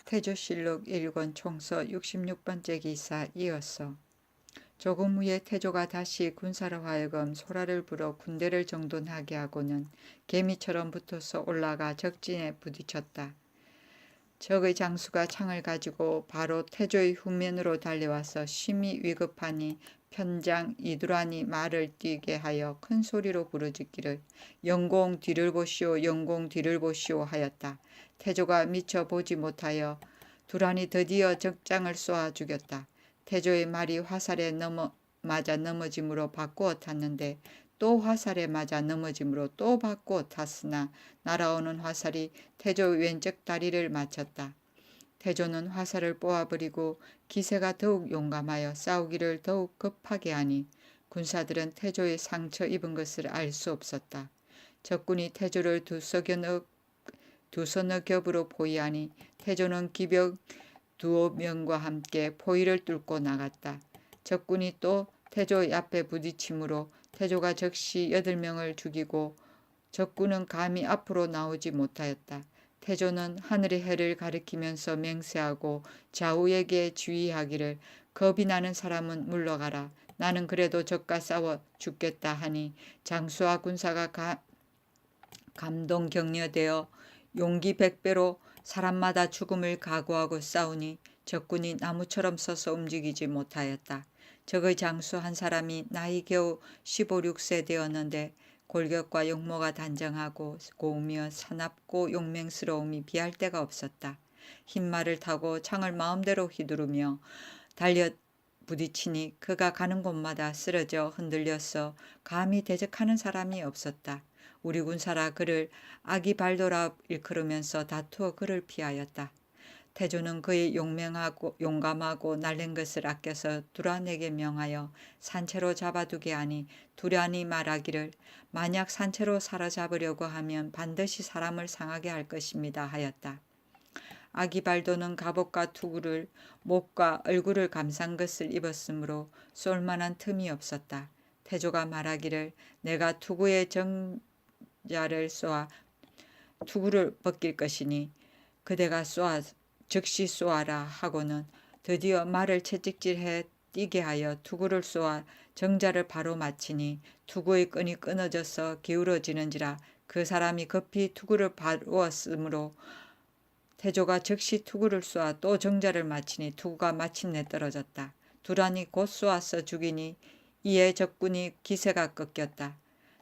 태조실록 1권 총서 66번째 기사 이었어. 조금 후에 태조가 다시 군사로 하여금 소라를 불어 군대를 정돈하게 하고는 개미처럼 붙어서 올라가 적진에 부딪혔다. 적의 장수가 창을 가지고 바로 태조의 후면으로 달려와서 심히 위급하니 편장 이두란이 말을 뛰게 하여 큰 소리로 부르짖기를 영공 뒤를 보시오 영공 뒤를 보시오 하였다. 태조가 미처 보지 못하여 두란이 드디어 적장을 쏘아 죽였다. 태조의 말이 화살에 맞아 넘어짐으로 바꾸어 탔는데 또 화살에 맞아 넘어짐으로 또 바꾸어 탔으나 날아오는 화살이 태조 왼쪽 다리를 맞췄다. 태조는 화살을 뽑아버리고 기세가 더욱 용감하여 싸우기를 더욱 급하게 하니 군사들은 태조의 상처 입은 것을 알 수 없었다. 적군이 태조를 두 서너 겹으로 포위하니 태조는 기병 두어 명과 함께 포위를 뚫고 나갔다. 적군이 또 태조 앞에 부딪힘으로 태조가 적시 8명을 죽이고 적군은 감히 앞으로 나오지 못하였다. 태조는 하늘의 해를 가리키면서 맹세하고 좌우에게 주의하기를 겁이 나는 사람은 물러가라. 나는 그래도 적과 싸워 죽겠다 하니 장수와 군사가 감동 격려되어 용기 백배로 사람마다 죽음을 각오하고 싸우니 적군이 나무처럼 서서 움직이지 못하였다. 적의 장수 한 사람이 나이 겨우 15, 6세 되었는데 골격과 용모가 단정하고 고우며 사납고 용맹스러움이 비할 데가 없었다. 흰 말을 타고 창을 마음대로 휘두르며 달려 부딪히니 그가 가는 곳마다 쓰러져 흔들려서 감히 대적하는 사람이 없었다. 우리 군사라 그를 아기발도라 일컬으면서 다투어 그를 피하였다. 태조는 그의 용감하고 날랜 것을 아껴서 두란에게 명하여 산채로 잡아두게 하니 두란이 말하기를 만약 산채로 사로잡으려고 하면 반드시 사람을 상하게 할 것입니다 하였다. 아기발도는 갑옷과 투구를 목과 얼굴을 감싼 것을 입었으므로 쏠 만한 틈이 없었다. 태조가 말하기를 내가 투구의 정자를 쏘아 투구를 벗길 것이니 그대가 즉시 쏘아라 하고는 드디어 말을 채찍질해 뛰게 하여 투구를 쏘아 정자를 바로 맞히니 투구의 끈이 끊어져서 기울어지는지라 그 사람이 급히 투구를 바루었으므로 태조가 즉시 투구를 쏘아 또 정자를 맞히니 투구가 마침내 떨어졌다. 두란이 곧 쏘아서 죽이니 이에 적군이 기세가 꺾였다.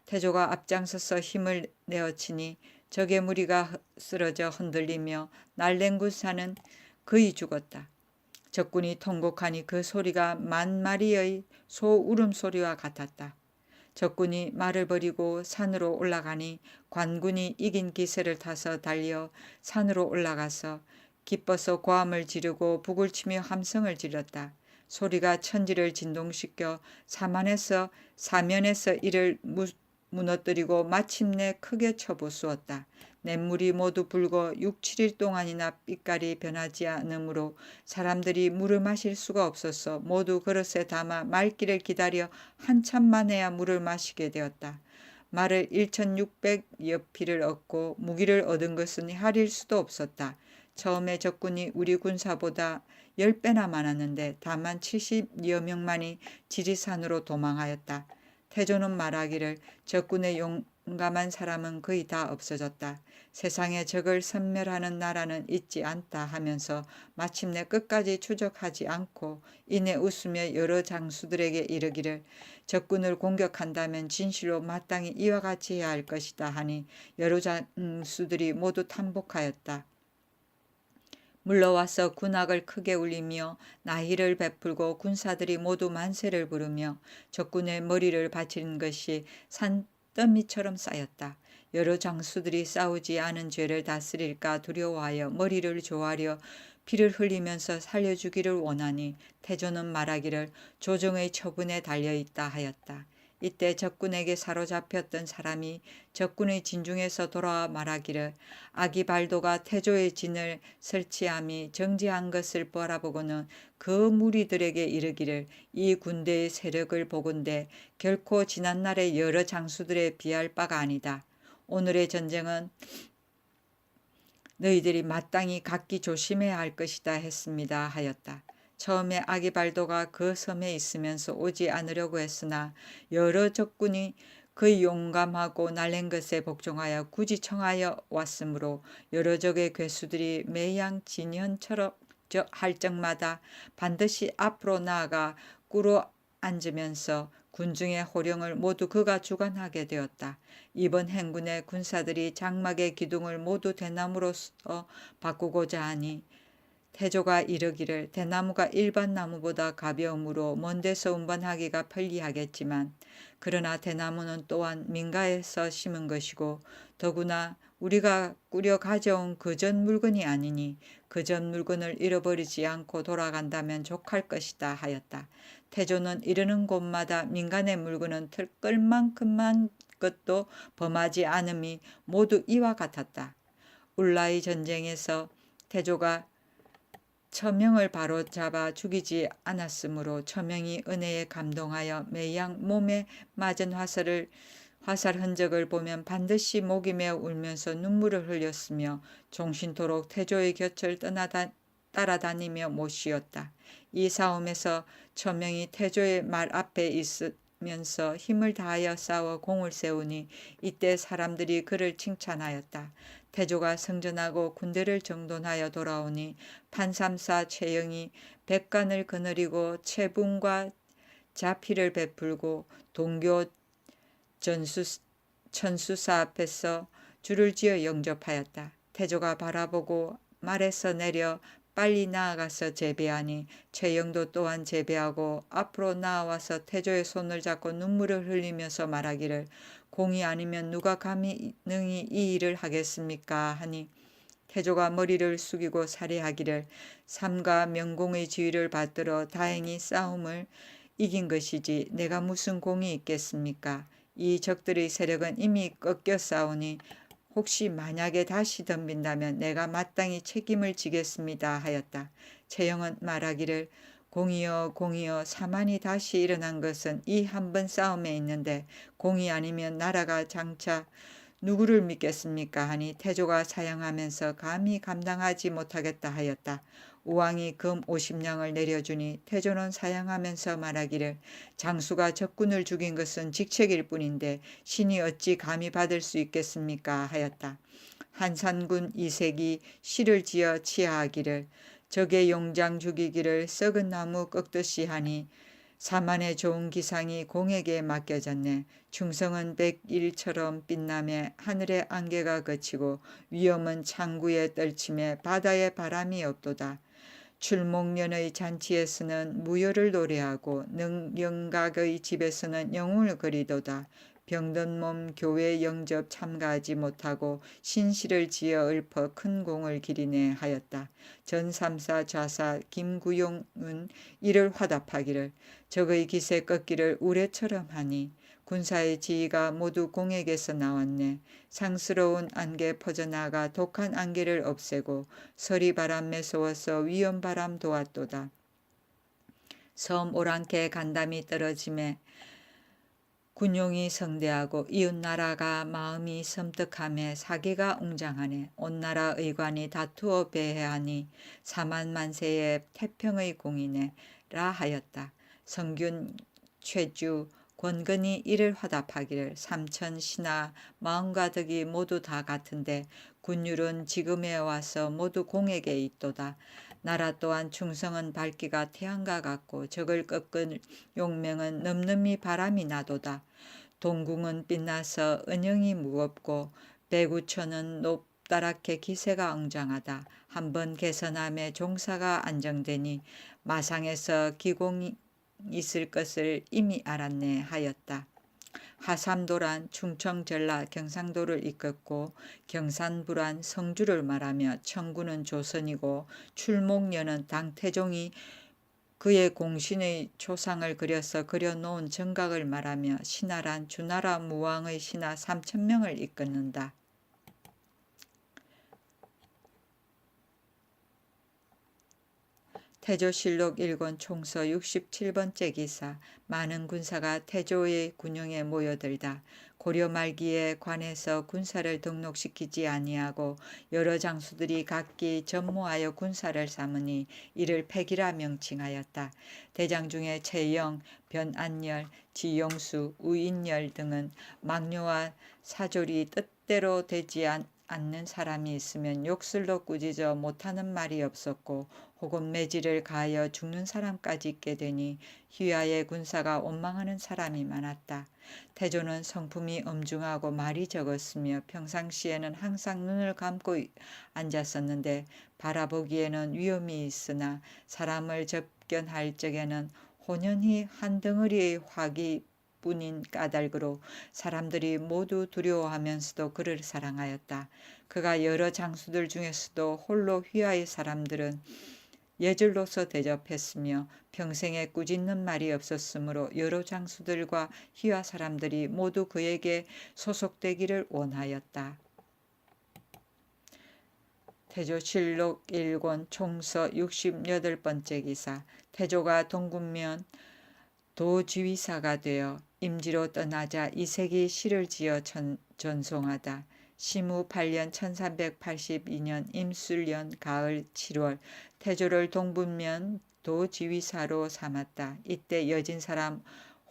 태조가 앞장서서 힘을 내어치니 적의 무리가 쓰러져 흔들리며 날랜 군사는 거의 죽었다. 적군이 통곡하니 그 소리가 만 마리의 소 울음소리와 같았다. 적군이 말을 버리고 산으로 올라가니 관군이 이긴 기세를 타서 달려 산으로 올라가서 기뻐서 고함을 지르고 북을 치며 함성을 질렀다. 소리가 천지를 진동시켜 사면에서 이를 무너뜨리고 마침내 크게 쳐부수었다. 냇물이 모두 붉어 6, 7일 동안이나 빛깔이 변하지 않으므로 사람들이 물을 마실 수가 없어서 모두 그릇에 담아 맑기를 기다려 한참 만에야 물을 마시게 되었다. 말을 1600여 피를 얻고 무기를 얻은 것은 할일 수도 없었다. 처음에 적군이 우리 군사보다 10배나 많았는데 다만 70여 명만이 지리산으로 도망하였다. 태조는 말하기를 적군의 용감한 사람은 거의 다 없어졌다. 세상에 적을 섬멸하는 나라는 있지 않다 하면서 마침내 끝까지 추적하지 않고 이내 웃으며 여러 장수들에게 이르기를 적군을 공격한다면 진실로 마땅히 이와 같이 해야 할 것이다 하니 여러 장수들이 모두 탐복하였다. 물러와서 군악을 크게 울리며 나희를 베풀고 군사들이 모두 만세를 부르며 적군의 머리를 바친 것이 산더미처럼 쌓였다. 여러 장수들이 싸우지 않은 죄를 다스릴까 두려워하여 머리를 조아려 피를 흘리면서 살려주기를 원하니 태조는 말하기를 조정의 처분에 달려있다 하였다. 이때 적군에게 사로잡혔던 사람이 적군의 진중에서 돌아와 말하기를 아기발도가 태조의 진을 설치함이 정지한 것을 바라보고는 그 무리들에게 이르기를 이 군대의 세력을 보건대 결코 지난날의 여러 장수들에 비할 바가 아니다. 오늘의 전쟁은 너희들이 마땅히 각기 조심해야 할 것이다 했습니다 하였다. 처음에 아기발도가 그 섬에 있으면서 오지 않으려고 했으나 여러 적군이 그의 용감하고 날랜 것에 복종하여 굳이 청하여 왔으므로 여러 적의 괴수들이 매양 진현처럼 할 적마다 반드시 앞으로 나아가 꿇어 앉으면서 군중의 호령을 모두 그가 주관하게 되었다. 이번 행군의 군사들이 장막의 기둥을 모두 대나무로 바꾸고자 하니 태조가 이르기를 대나무가 일반 나무보다 가벼우므로 먼 데서 운반하기가 편리하겠지만 그러나 대나무는 또한 민가에서 심은 것이고 더구나 우리가 꾸려 가져온 그전 물건이 아니니 그전 물건을 잃어버리지 않고 돌아간다면 족할 것이다 하였다. 태조는 이르는 곳마다 민간의 물건은 틀끌만큼만 것도 범하지 않음이 모두 이와 같았다. 울라이 전쟁에서 태조가 처명을 바로잡아 죽이지 않았으므로 처명이 은혜에 감동하여 매양 몸에 맞은 화살 흔적을 보면 반드시 목이 메어 울면서 눈물을 흘렸으며 종신토록 태조의 곁을 따라다니며 못 쉬었다. 이 싸움에서 처명이 태조의 말 앞에 있으면서 힘을 다하여 싸워 공을 세우니 이때 사람들이 그를 칭찬하였다. 태조가 승전하고 군대를 정돈하여 돌아오니 판삼사 최영이 백관을 거느리고 채분과 자피를 베풀고 동교 천수사 앞에서 줄을 지어 영접하였다. 태조가 바라보고 말에서 내려 빨리 나아가서 제배하니 최영도 또한 제배하고 앞으로 나와서 태조의 손을 잡고 눈물을 흘리면서 말하기를 공이 아니면 누가 감히 능히 이 일을 하겠습니까 하니 태조가 머리를 숙이고 살해하기를 삼가 명공의 지위를 받들어 다행히 싸움을 이긴 것이지 내가 무슨 공이 있겠습니까. 이 적들의 세력은 이미 꺾여 싸우니 혹시 만약에 다시 덤빈다면 내가 마땅히 책임을 지겠습니다 하였다. 최영은 말하기를 공이여 공이여 사만이 다시 일어난 것은 이 한 번 싸움에 있는데 공이 아니면 나라가 장차 누구를 믿겠습니까 하니 태조가 사양하면서 감히 감당하지 못하겠다 하였다. 우왕이 금 50냥을 내려주니 태조는 사양하면서 말하기를 장수가 적군을 죽인 것은 직책일 뿐인데 신이 어찌 감히 받을 수 있겠습니까 하였다. 한산군 이색이 시를 지어 치하하기를 적의 용장 죽이기를 썩은 나무 꺾듯이 하니 사만의 좋은 기상이 공에게 맡겨졌네. 충성은 백일처럼 빛나며 하늘의 안개가 걷히고 위험은 창구에 떨침에 바다에 바람이 없도다. 출목년의 잔치에서는 무효를 노래하고 능영각의 집에서는 영웅을 그리도다. 병든 몸 교회 영접 참가하지 못하고 신시를 지어 읊어 큰 공을 기리네 하였다. 전삼사 좌사 김구용은 이를 화답하기를 적의 기세 꺾기를 우레처럼 하니 군사의 지휘가 모두 공에게서 나왔네. 상스러운 안개 퍼져나가 독한 안개를 없애고 서리바람 매서워서 위험바람 도왔도다. 섬 오랑캐 간담이 떨어짐에 군용이 성대하고 이웃나라가 마음이 섬뜩함에 사기가 웅장하네. 온 나라 의관이 다투어 배회하니 사만만세의 태평의 공이네 라 하였다. 성균 최주 권근이 이를 화답하기를 삼천 신하 마음과 덕이 모두 다 같은데 군율은 지금에 와서 모두 공에게 있도다. 나라 또한 충성은 밝기가 태양과 같고 적을 꺾은 용명은 늠름히 바람이 나도다. 동궁은 빛나서 은영이 무겁고 배구천은 높다랗게 기세가 웅장하다. 한번 개선함에 종사가 안정되니 마상에서 기공이 있을 것을 이미 알았네 하였다. 하삼도란 충청 전라 경상도를 이끌고 경산부란 성주를 말하며 청구는 조선이고 출목년은 당태종이 그의 공신의 초상을 그려서 그려놓은 정각을 말하며 신하란 주나라 무왕의 신하 3,000명을 이끌는다. 태조실록 1권 총서 67번째 기사. 많은 군사가 태조의 군영에 모여들다 고려 말기에 관에서 군사를 등록시키지 아니하고 여러 장수들이 각기 전무하여 군사를 삼으니 이를 패기라 명칭하였다. 대장 중에 최영, 변안열, 지용수, 우인열 등은 막뇨와 사졸이 뜻대로 되지 않는 사람이 있으면 욕설로 꾸짖어 못하는 말이 없었고 혹은 매질을 가하여 죽는 사람까지 있게 되니 휘하의 군사가 원망하는 사람이 많았다. 태조는 성품이 엄중하고 말이 적었으며 평상시에는 항상 눈을 감고 앉았었는데 바라보기에는 위험이 있으나 사람을 접견할 적에는 혼연히 한 덩어리의 화기 뿐인 까닭으로 사람들이 모두 두려워하면서도 그를 사랑하였다. 그가 여러 장수들 중에서도 홀로 휘하의 사람들은 예절로서 대접했으며 평생에 꾸짖는 말이 없었으므로 여러 장수들과 휘하 사람들이 모두 그에게 소속되기를 원하였다. 태조실록 1권 총서 68번째 기사. 태조가 동군면 도지휘사가 되어 임지로 떠나자 이색이 시를 지어 전송하다. 시무 8년 1382년 임술년 가을 7월 태조를 동분면 도지휘사로 삼았다. 이때 여진 사람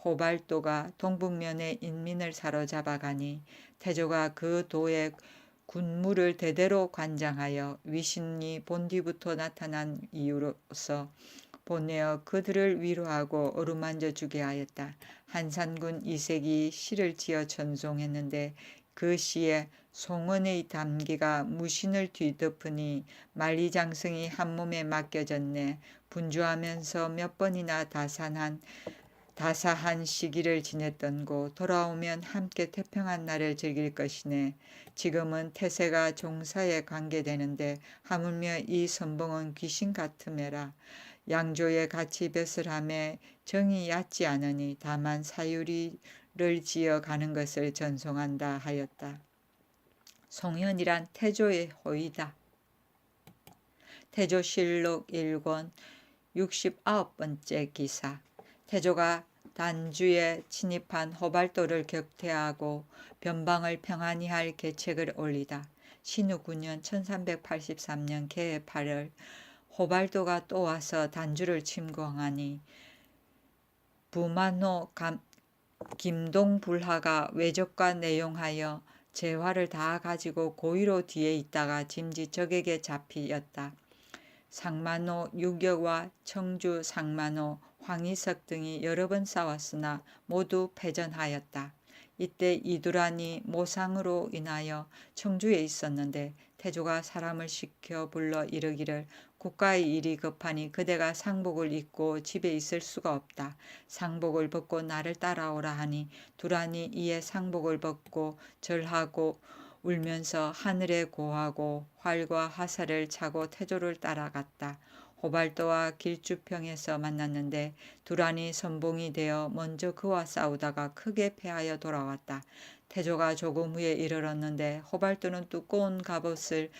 호발도가 동북면의 인민을 사로잡아 가니 태조가 그 도의 군무를 대대로 관장하여 위신이 본뒤부터 나타난 이유로서 보내어 그들을 위로하고 어루만져 주게 하였다. 한산군 이색이 시를 지어 전송했는데 그 시에 송원의 담기가 무신을 뒤덮으니 만리장성이 한 몸에 맡겨졌네. 분주하면서 몇 번이나 다사한 시기를 지냈던고 돌아오면 함께 태평한 날을 즐길 것이네. 지금은 태세가 종사에 관계되는데 하물며 이 선봉은 귀신 같으매라. 양조에 같이 벼슬함에 정이 얕지 않으니 다만 사유리를 지어 가는 것을 전송한다 하였다. 송현이란 태조의 호이다. 태조실록 1권 69번째 기사. 태조가 단주에 침입한 호발도를 격퇴하고 변방을 평안히 할 계책을 올리다. 신우 9년 1383년 개해 8월 호발도가 또 와서 단주를 침공하니 부만호 김동불하가 외적과 내용하여 재화를 다 가지고 고의로 뒤에 있다가 짐지 적에게 잡히었다. 상만호 유격과 청주 상만호 황희석 등이 여러 번 싸웠으나 모두 패전하였다. 이때 이두란이 모상으로 인하여 청주에 있었는데 태조가 사람을 시켜 불러 이르기를 국가의 일이 급하니 그대가 상복을 입고 집에 있을 수가 없다. 상복을 벗고 나를 따라오라 하니 두란이 이에 상복을 벗고 절하고 울면서 하늘에 고하고 활과 화살을 차고 태조를 따라갔다. 호발도와 길주평에서 만났는데 두란이 선봉이 되어 먼저 그와 싸우다가 크게 패하여 돌아왔다. 태조가 조금 후에 이르렀는데 호발도는 두꺼운 갑옷을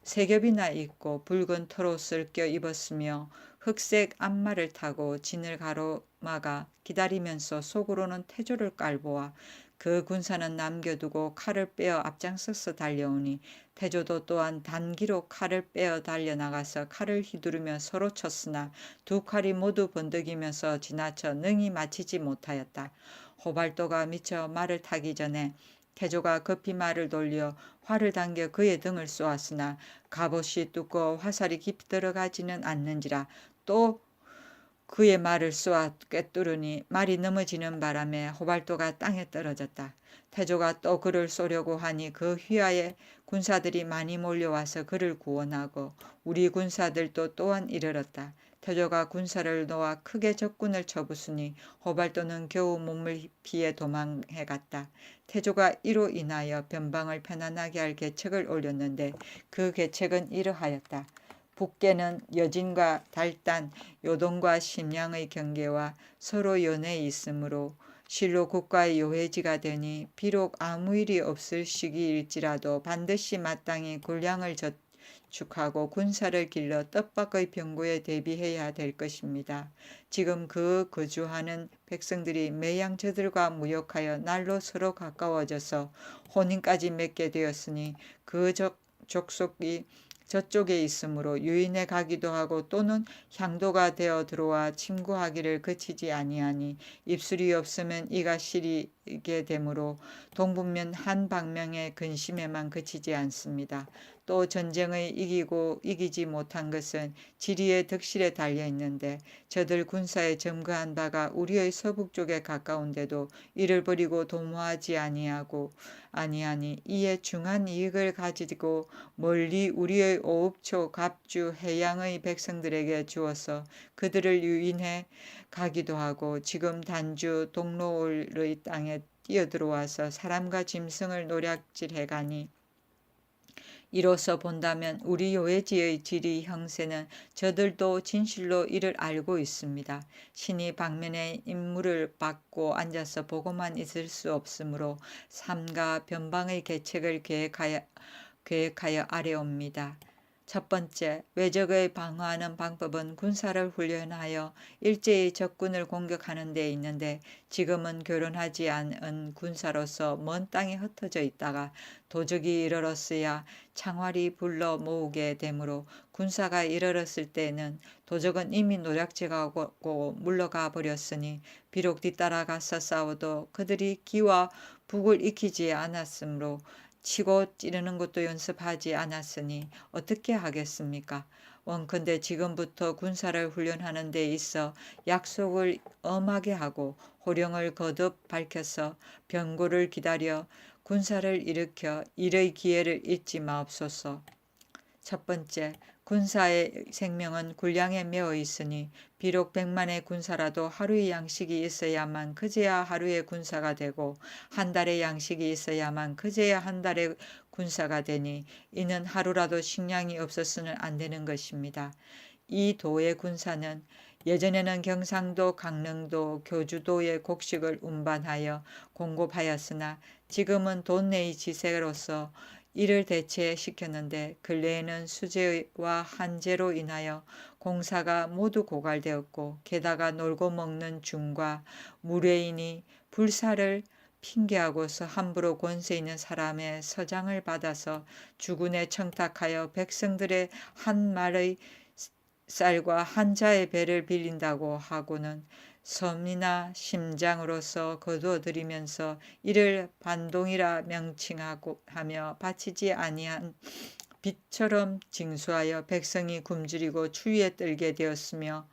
3겹이나 입고 붉은 털옷을 껴 입었으며 흑색 앞말을 타고 진을 가로막아 기다리면서 속으로는 태조를 깔보아 그 군사는 남겨두고 칼을 빼어 앞장서서 달려오니 태조도 또한 단기로 칼을 빼어 달려나가서 칼을 휘두르며 서로 쳤으나 두 칼이 모두 번득이면서 지나쳐 능히 맞히지 못하였다. 호발도가 미쳐 말을 타기 전에 태조가 급히 말을 돌려 활을 당겨 그의 등을 쏘았으나 갑옷이 두꺼워 화살이 깊이 들어가지는 않는지라 또 그의 말을 쏘아 꿰뚫으니 말이 넘어지는 바람에 호발도가 땅에 떨어졌다. 태조가 또 그를 쏘려고 하니 그 휘하에 군사들이 많이 몰려와서 그를 구원하고 우리 군사들도 또한 이르렀다. 태조가 군사를 놓아 크게 적군을 쳐부수니 호발도는 겨우 몸을 피해 도망해갔다. 태조가 이로 인하여 변방을 편안하게 할 계책을 올렸는데 그 계책은 이러하였다. 북계는 여진과 달단, 요동과 심양의 경계와 서로 연해 있으므로 실로 국가의 요회지가 되니 비록 아무 일이 없을 시기일지라도 반드시 마땅히 군량을 구축하고 군사를 길러 떡밥의 병고에 대비해야 될 것입니다. 지금 그 거주하는 백성들이 매양 저들과 무역하여 날로 서로 가까워져서 혼인까지 맺게 되었으니 그 족속이 저쪽에 있으므로 유인해 가기도 하고 또는 향도가 되어 들어와 침구하기를 그치지 아니하니 입술이 없으면 이가 시리게 되므로 동분면 한 방명의 근심에만 그치지 않습니다. 또 전쟁의 이기고 이기지 못한 것은 지리의 덕실에 달려 있는데 저들 군사에 점거한 바가 우리의 서북쪽에 가까운데도 이를 버리고 도모하지 아니하니 이에 중한 이익을 가지고 멀리 우리의 오읍초 갑주 해양의 백성들에게 주어서 그들을 유인해 가기도 하고 지금 단주 동로올의 땅에 뛰어들어와서 사람과 짐승을 노략질해 가니 이로써 본다면 우리 요해지의 지리 형세는 저들도 진실로 이를 알고 있습니다. 신이 방면에 임무를 받고 앉아서 보고만 있을 수 없으므로 삼가 변방의 계책을 계획하여 아래옵니다. 첫 번째, 외적을 방어하는 방법은 군사를 훈련하여 일제히 적군을 공격하는 데 있는데 지금은 교련하지 않은 군사로서 먼 땅에 흩어져 있다가 도적이 이르렀어야 창활이 불러 모으게 되므로 군사가 이르렀을 때는 도적은 이미 노략질하고 물러가 버렸으니 비록 뒤따라가서 싸워도 그들이 기와 북을 익히지 않았으므로 치고 찌르는 것도 연습하지 않았으니 어떻게 하겠습니까? 원컨대 지금부터 군사를 훈련하는 데 있어 약속을 엄하게 하고 호령을 거듭 밝혀서 병고를 기다려 군사를 일으켜 일의 기회를 잊지 마옵소서. 첫 번째, 군사의 생명은 군량에 매어 있으니 비록 100만의 군사라도 하루의 양식이 있어야만 그제야 하루의 군사가 되고 한 달의 양식이 있어야만 그제야 한 달의 군사가 되니 이는 하루라도 식량이 없어서는 안 되는 것입니다. 이 도의 군사는 예전에는 경상도, 강릉도, 교주도의 곡식을 운반하여 공급하였으나 지금은 돈내의 지세로서 이를 대체시켰는데 근래에는 수재와 한재로 인하여 공사가 모두 고갈되었고 게다가 놀고 먹는 중과 무례인이 불사를 핑계하고서 함부로 권세 있는 사람의 서장을 받아서 주군에 청탁하여 백성들의 한 말의 쌀과 한 자의 배를 빌린다고 하고는 섬이나 심장으로서 거두어들이면서 이를 반동이라 명칭하고 하며 바치지 아니한 빛처럼 징수하여 백성이 굶주리고 추위에 떨게 되었으며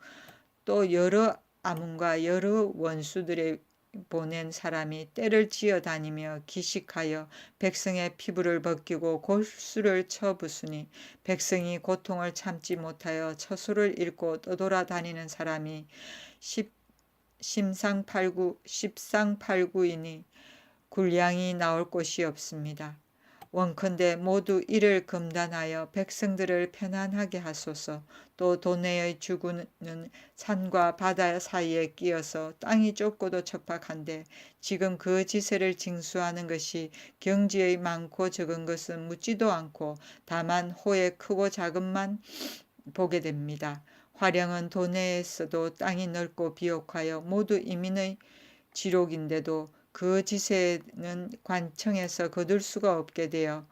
또 여러 아문과 여러 원수들의 보낸 사람이 떼를 지어 다니며 기식하여 백성의 피부를 벗기고 골수를 쳐 부수니 백성이 고통을 참지 못하여 처소를 잃고 떠돌아 다니는 사람이 십상팔구이니 군량이 나올 곳이 없습니다. 원컨대 모두 이를 금단하여 백성들을 편안하게 하소서. 또 도내의 주군은 산과 바다 사이에 끼어서 땅이 좁고도 척박한데 지금 그 지세를 징수하는 것이 경지의 많고 적은 것은 묻지도 않고 다만 호의 크고 작은만 보게 됩니다. 화령은 도내에서도 땅이 넓고 비옥하여 모두 이민의 지록인데도 그 지세는 관청에서 거둘 수가 없게 되어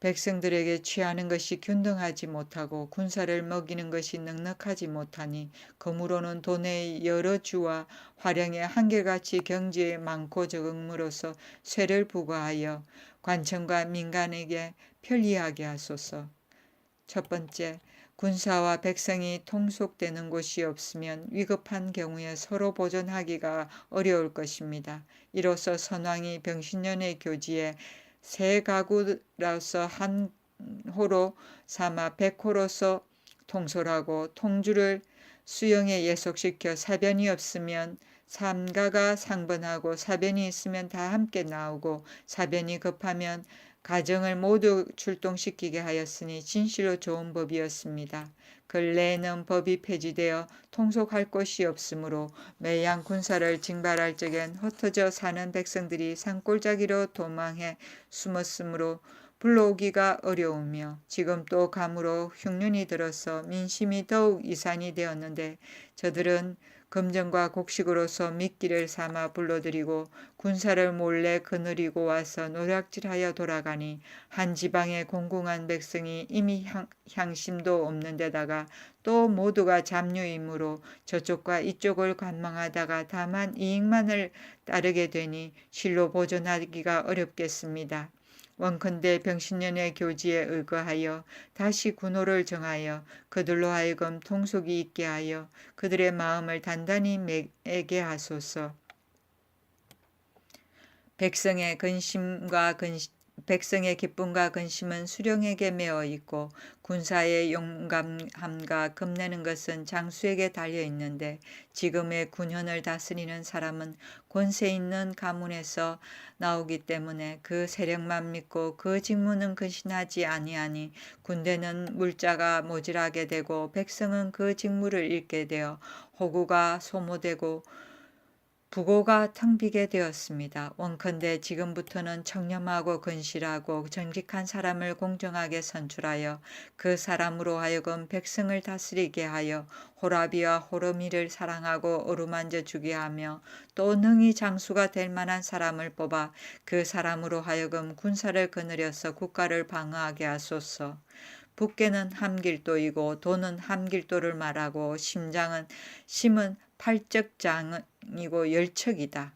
백성들에게 취하는 것이 균등하지 못하고 군사를 먹이는 것이 넉넉하지 못하니 그무로는 도내의 여러 주와 화령의 한결같이 경지에 많고 적음으로써 쇠를 부과하여 관청과 민간에게 편리하게 하소서. 첫 번째, 군사와 백성이 통속되는 곳이 없으면 위급한 경우에 서로 보존하기가 어려울 것입니다. 이로써 선왕이 병신년의 교지에 세 가구로서 한 호로 삼아 100호로서 통솔하고 통주를 수영에 예속시켜 사변이 없으면 삼가가 상번하고 사변이 있으면 다 함께 나오고 사변이 급하면 가정을 모두 출동시키게 하였으니 진실로 좋은 법이었습니다. 근래에는 법이 폐지되어 통속할 곳이 없으므로 매양 군사를 징발할 적엔 흩어져 사는 백성들이 산골짜기로 도망해 숨었으므로 불러오기가 어려우며 지금 또 감으로 흉년이 들어서 민심이 더욱 이산이 되었는데 저들은 금전과 곡식으로서 미끼를 삼아 불러들이고 군사를 몰래 거느리고 와서 노략질하여 돌아가니 한 지방의 공공한 백성이 이미 향심도 없는 데다가 또 모두가 잡류이므로 저쪽과 이쪽을 관망하다가 다만 이익만을 따르게 되니 실로 보존하기가 어렵겠습니다. 원컨대 병신년의 교지에 의거하여 다시 군호를 정하여 그들로 하여금 통속이 있게 하여 그들의 마음을 단단히 매게 하소서. 백성의 기쁨과 근심은 수령에게 매어 있고 군사의 용감함과 겁내는 것은 장수에게 달려 있는데 지금의 군현을 다스리는 사람은 권세 있는 가문에서 나오기 때문에 그 세력만 믿고 그 직무는 근신하지 아니하니 군대는 물자가 모질하게 되고 백성은 그 직무를 잃게 되어 호구가 소모되고 부고가 텅 비게 되었습니다. 원컨대 지금부터는 청렴하고 근실하고 정직한 사람을 공정하게 선출하여 그 사람으로 하여금 백성을 다스리게 하여 호라비와 호르미를 사랑하고 어루만져 주게 하며 또 능히 장수가 될 만한 사람을 뽑아 그 사람으로 하여금 군사를 거느려서 국가를 방어하게 하소서. 붓게는 함길도이고 도는 함길도를 말하고 심은 팔적장이고 열척이다.